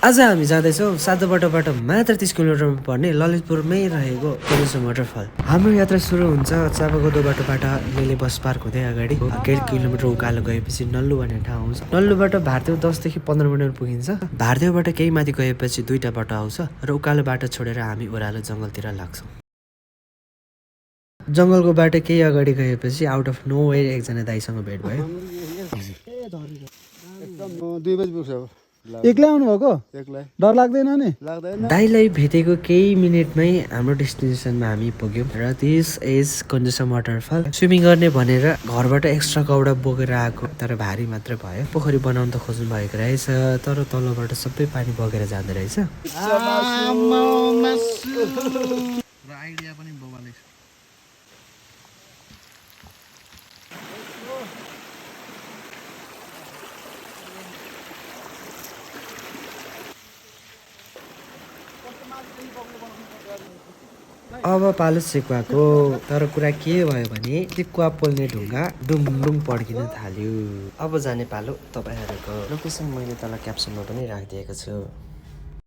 आज हामी जाँदैछौँ सातोबाटोबाट मात्र 30 किलोमिटरमा पर्ने ललितपुरमै रहेको कोलेश्वर वाटरफल। हाम्रो यात्रा सुरु हुन्छ चापागोदो बाटोबाट लेले बस पार्क हुँदै अगाडि केही किलोमिटर उकालो गएपछि नल्लु भन्ने ठाउँ आउँछ। नल्लुबाट भारदेव 10 देखि 15 मिनटमा पुगिन्छ। भारदेवबाट केही माथि गएपछि दुईटा बाटो आउँछ र उकालो बाटो छोडेर हामी ओह्रालो जङ्गलतिर लाग्छौँ। जङ्गलको बाटो केही अगाडि गएपछि आउट अफ नो वे एकजना दाइसँग भेट भयो। एकदम 2 बजे पुग्छ। एक्लै आउनु भएको? एक्लै डर लाग्दैन नि? लाग्दैन। दाइलाई भेटेको केही मिनटमै हाम्रो डेस्टिनेसनमा हामी पुग्यौँ र this is Koleshwar waterfall. Swimming गर्ने भनेर घरबाट एक्स्ट्रा कपडा बोकेर आएको तर भारी मात्र भयो। पोखरी बनाउन त खोज्नु भएको रहेछ तर तलबाट सबै पानी बगेर जाँदो रहेछ। आइडिया पनि बोबाले छ। अब पालो सेकुवाको तर कुरा के भयो भने सेकुवा पोल्ने ढुङ्गा डुङडुङ पड्किन थाल्यो। अब जाने पालो तपाईँहरूको लोकेसन मैले तल क्याप्सनमा पनि राखिदिएको छु।